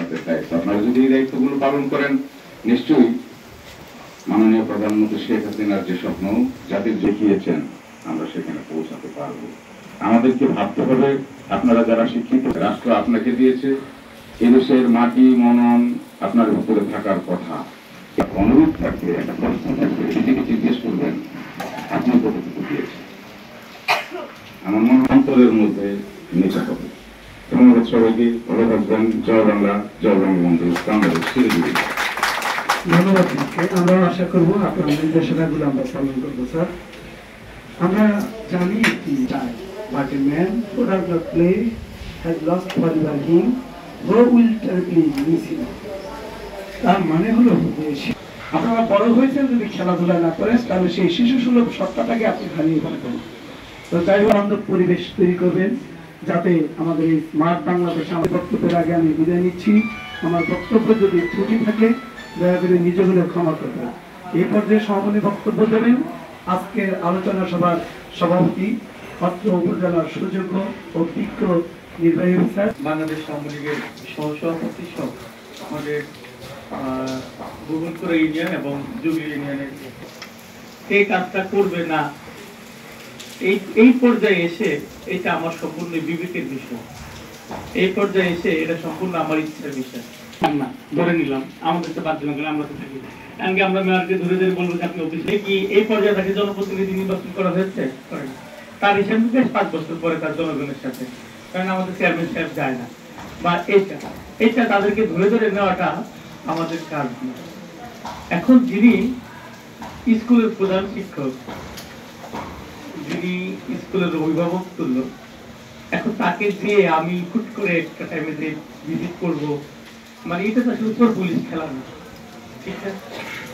আপনাদের দায়িত্ব। আপনারা যদি এই দায়িত্বগুলো পালন করেন, নিশ্চয়ই মাননীয় প্রধানমন্ত্রী শেখ হাসিনার যে স্বপ্ন জাতির দেখিয়েছেন, আমরা সেখানে পৌঁছাতে পারবো। আমাদেরকে ভাবতে হবে, আপনারা যারা শিক্ষিত, রাষ্ট্র আপনাকে দিয়েছে, এদেশের মাটি মনন আপনার ভিতরে থাকার কথা। অনুরোধ থাকবে, একটা প্রশ্ন থাকবে, নিজেকে জিজ্ঞেস করবেন আপনি কতটুকু দিয়েছেন। আমার মনে অন্তরের মধ্যে নিতে হবে। ধন্যবাদ সবাইকে, ভালো থাকবেন। জয় বাংলা, জয় বঙ্গবন্ধু, বাংলাদেশ শিলিগুড়ি। ধন্যবাদ। আমরা আশা করবো আপনার নির্দেশনাগুলো আমরা পালন করবো। স্যার, আমরা জানি কি চাই, but a man who does not play has lost forever him who will terribly miss him. তার মানে হলো যে আপনারা বড় হয়েছেন, যদি খেলাধুলা না করেন তাহলে সেই শিশু সুলভ সত্তাটাকে আপনি হারিয়ে ফেলবেন। তো যাই হোক, বান্ধব পরিবেশ তৈরি করবেন যাতে আমাদের এই স্মার্ট বাংলাদেশে। আমার বক্তব্যের আগে আমি বিদায় নিচ্ছি। আমার বক্তব্য যদি ত্রুটি থাকে দয়া করে নিজে হলে ক্ষমা করবেন। এই পর্যায়ে সভাপতি বক্তব্য দেবেন আজকের আলোচনা সভার সভাপতি, অত্র উপজেলার সুযোগ্য ও বিজ্ঞ নির্বাহী অফিসার, বাংলাদেশ আওয়ামী লীগের সহসভাপতি সহ আমাদের গোবলপুরা ইউনিয়ন এবং জুবলি ইউনিয়নের এই কাজটা করবে না, এই পর্যায়ে এসে এটা আমার সম্পূর্ণ বিবেকের বিষয়। এই পর্যায়ে এসে এটা সম্পূর্ণ আমার ইচ্ছার বিষয় না। ধরে নিলাম আমাদের তো বাধ্য গেলে আমরা তো থাকি, এমনকি আমরা মেয়রকে ধরে ধরে বলবো যে আপনি অফিসে কি এই পর্যায়ে তাকে জনপ্রতিনিধি নির্বাচন করা হয়েছে, তার হিসাবে বেশ 5 বছর পরে তার জনগণের সাথে, কারণ আমাদের চেয়ারম্যান সাহেব যায় না, বা এইটা তাদেরকে ধরে ধরে নেওয়াটা আমাদের কাজ না। এখন যিনি স্কুলের প্রধান শিক্ষক, যিনি স্কুলের অভিভাবক তুল্য, এখন তাকে দিয়ে আমি হুট করে একটা টাইমে যে ভিজিট করবো, মানে এটা তো আসলে তোর পুলিশ খেলা না। ঠিক আছে,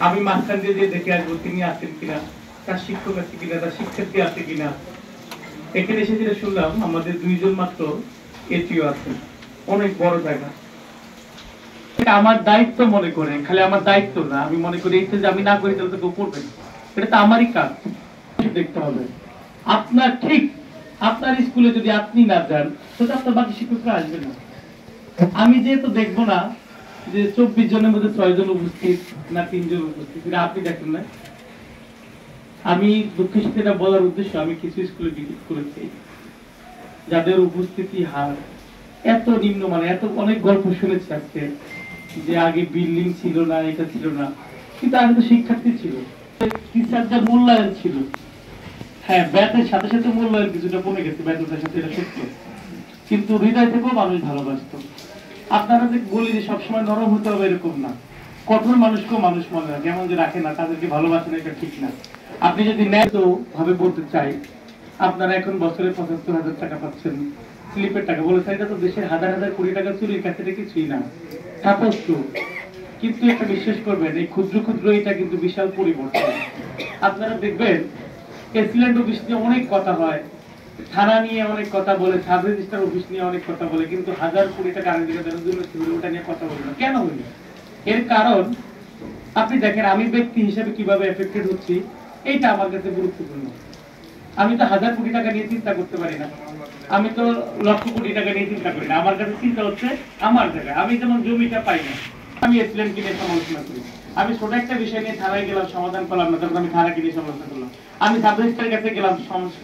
আমি মাঝখান দিয়ে যে দেখে আসবো তিনি আছেন কিনা, তার শিক্ষক আছে কিনা, তার শিক্ষার্থী আছে কিনা। এখানে এসে যেটা শুনলাম আমাদের 2 জন মাত্র এটিও আছে, অনেক বড় জায়গা। আমার দায়িত্ব মনে করে, খালি আমার দায়িত্ব না, আমি মনে করি এই যে আমি না করি তাহলে তো কেউ করবে, এটা তো আমারই কাজ। দেখতে হবে আপনার, ঠিক আপনার স্কুলে যদি আপনি না যান তাহলে আপনার বাকি শিক্ষকরা আসবে না। আমি যেহেতু দেখবো না যে 24 জনের মধ্যে 6 জন উপস্থিত না 3 জন উপস্থিত, এটা আপনি দেখেন না। আমি দুঃখের সাথে এটা বলার উদ্দেশ্য, আমি কিছু স্কুলে ভিজিট করেছি যাদের উপস্থিতি হার এত নিম্নমানের, এত অনেক গল্প শুনেছি আজকে যে আগে বিল্ডিং ছিল না, এটা ছিল না, কিন্তু আগে তো শিক্ষার্থী ছিল, টিচারদের মূল্যায়ন ছিল। হ্যাঁ, ব্যাটের সাথে সাথে মূল্যায়ন কিছুটা কমে গেছে, ব্যাটের সাথে এটা সত্য, কিন্তু হৃদয় থেকেও মানুষ ভালোবাসত। আপনারা যে বলি যে সবসময় নরম হতে হবে এরকম না, কঠোর মানুষকেও মানুষ মনে রাখে, যেমন যে রাখে না তাদেরকে ভালোবাসে না, এটা ঠিক না। আপনি যদি ন্যায় তো ভাবে বলতে চাই, আপনারা এখন বছরে 75,000 টাকা পাচ্ছেন স্লিপের টাকা, বলেছেন এটা তো দেশের হাজার হাজার কোটি টাকা চুরির কাছে কিছুই না, কিন্তু একটা বিশ্বাস করবেন এই ক্ষুদ্র ক্ষুদ্র এটা কিন্তু বিশাল পরিবর্তন। আপনারা দেখবেন এসিল্যান্ড অফিস নিয়ে অনেক কথা হয়, থানা নিয়ে অনেক কথা বলে, সাব রেজিস্ট্রার অফিস নিয়ে অনেক কথা বলে, কিন্তু হাজার কোটি টাকা আরেক জায়গায় দেওয়ার জন্য ওটা নিয়ে কথা বলে না। কেন হইল? এর কারণ আপনি দেখেন আমি ব্যক্তি হিসেবে কিভাবে এফেক্টেড হচ্ছি, এইটা আমার কাছে গুরুত্বপূর্ণ। আমি তো হাজার কোটি টাকা নিয়ে চিন্তা করতে পারি না, আমি তো লক্ষ কোটি টাকা নিয়ে চিন্তা করি না। আমার কাছে চিন্তা হচ্ছে আমার জায়গায়, আমি যেমন জমিটা পাই না, আমি এসিল্যান্ড কিনে সমালোচনা করি। আমি ছোট একটা বিষয় নিয়ে থানায় গেলাম, সমাধান পেলাম না, তখন আমি থানা কিনে সমালোচনা করলাম। আমি সাব রেজিস্ট্রারের কাছে গেলাম,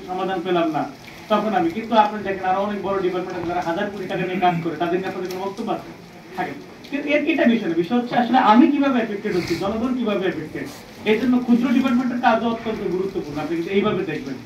সমাধান পেলাম না, তখন আমি। কিন্তু আপনার দেখেন আরো অনেক বড় ডিপার্টমেন্ট যারা হাজার কোটি টাকা নিয়ে কাজ করে, তাদের কাছে কোনো বক্তব্য আছে থাকে। কিন্তু এটা বিষয় হচ্ছে আসলে আমি কিভাবে এফেক্টেড হচ্ছি, জনগণ কিভাবে এফেক্টেড। এই জন্য ক্ষুদ্র ডিপার্টমেন্টের কাজও অত্যন্ত গুরুত্বপূর্ণ, আপনি কিন্তু এইভাবে দেখবেন।